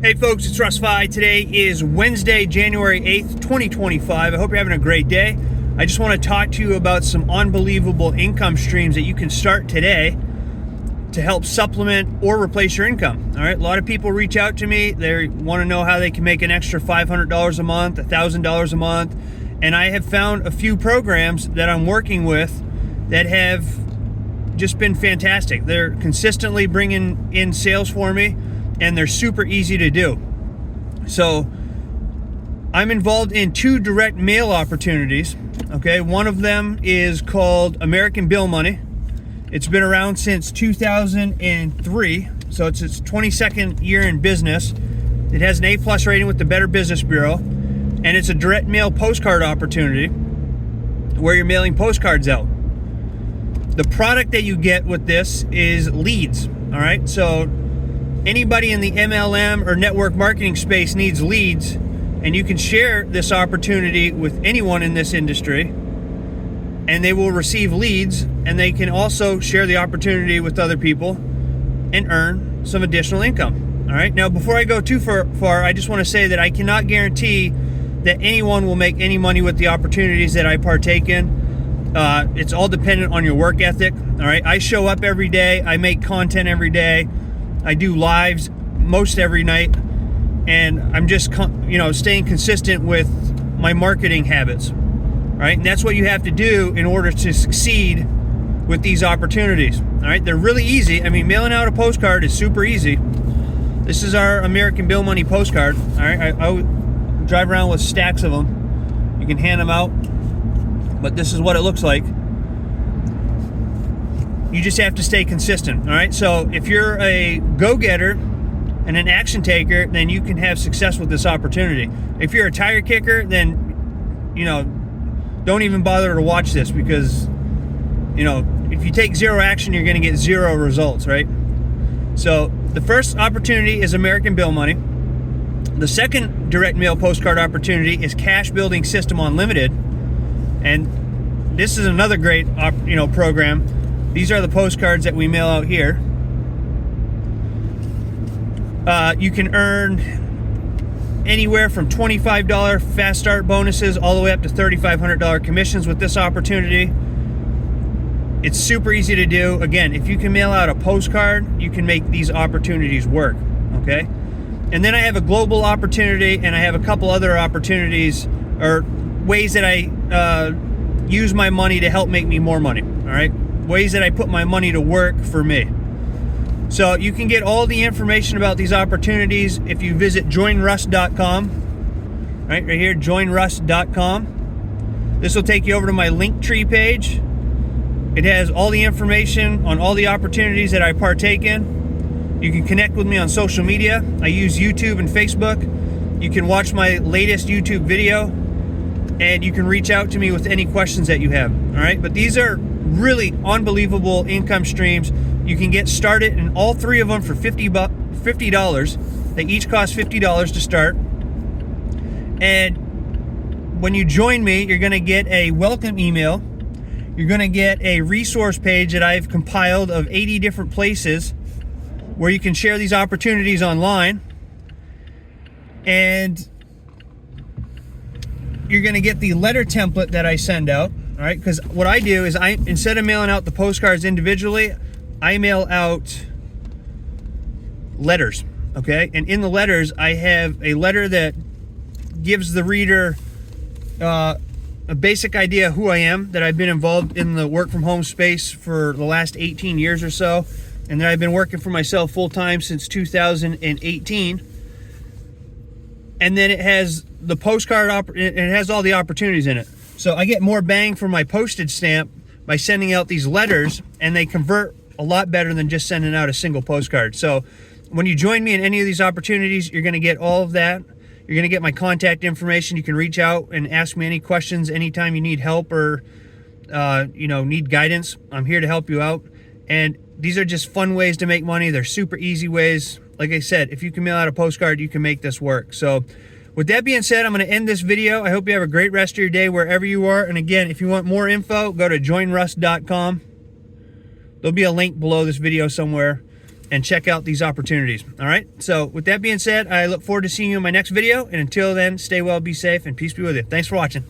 Hey folks, it's Russ Fi. Today is Wednesday, January 8th, 2025. I hope you're having a great day. I just want to talk to you about some unbelievable income streams that you can start today to help supplement or replace your income. All right, a lot of people reach out to me. They want to know how they can make an extra $500 a month, $1,000 a month. And I have found a few programs that I'm working with that have just been fantastic. They're consistently bringing in sales for me, and they're super easy to do. So I'm involved in two direct mail opportunities. Okay, one of them is called American Bill Money. It's been around since 2003, so it's its 22nd year in business. It has an A+ rating with the Better Business Bureau, and it's a direct mail postcard opportunity where you're mailing postcards out. The product that you get with this is leads. All right, so anybody in the MLM or network marketing space needs leads, and you can share this opportunity with anyone in this industry, and they will receive leads, and they can also share the opportunity with other people and earn some additional income. All right, now before I go too far, I just want to say that I cannot guarantee that anyone will make any money with the opportunities that I partake in. It's all dependent on your work ethic. All right, I show up every day, I make content every day, I do lives most every night, and I'm just staying consistent with my marketing habits. All right, and that's what you have to do in order to succeed with these opportunities. All right, they're really easy. I mean, mailing out a postcard is super easy. This is our American Bill Money postcard. All right, I drive around with stacks of them. You can hand them out, but this is what it looks like. You just have to stay consistent. All right, so if you're a go-getter and an action taker, then you can have success with this opportunity. If you're a tire kicker, then don't even bother to watch this, because if you take zero action, you're going to get zero results, right? So the first opportunity is American Bill Money. The second direct mail postcard opportunity is Cash Building System Unlimited, and this is another great program. These are the postcards that we mail out here. You can earn anywhere from $25 fast start bonuses all the way up to $3,500 commissions with this opportunity. It's super easy to do. Again, if you can mail out a postcard, you can make these opportunities work, okay? And then I have a global opportunity, and I have a couple other opportunities or ways that I use my money to help make me more money, all right? Ways that I put my money to work for me. So you can get all the information about these opportunities if you visit joinruss.com. Right here, joinruss.com. This will take you over to my Linktree page. It has all the information on all the opportunities that I partake in. You can connect with me on social media. I use YouTube and Facebook. You can watch my latest YouTube video, and you can reach out to me with any questions that you have. All right, but these are really unbelievable income streams. You can get started in all three of them for $50. They each cost $50 to start. And when you join me, you're going to get a welcome email. You're going to get a resource page that I've compiled of 80 different places where you can share these opportunities online. And you're going to get the letter template that I send out. All right, because what I do is instead of mailing out the postcards individually, I mail out letters, okay? And in the letters, I have a letter that gives the reader a basic idea of who I am, that I've been involved in the work from home space for the last 18 years or so, and that I've been working for myself full-time since 2018. And then it has the postcard, and it has all the opportunities in it. So I get more bang for my postage stamp by sending out these letters, and they convert a lot better than just sending out a single postcard. So when you join me in any of these opportunities, you're going to get all of that. You're going to get my contact information. You can reach out and ask me any questions anytime you need help or need guidance. I'm here to help you out. And these are just fun ways to make money. They're super easy ways. Like I said, if you can mail out a postcard, you can make this work. So with that being said, I'm going to end this video. I hope you have a great rest of your day wherever you are. And again, if you want more info, go to joinruss.com. There'll be a link below this video somewhere. and check out these opportunities. All right. So with that being said, I look forward to seeing you in my next video. And until then, stay well, be safe, and peace be with you. Thanks for watching.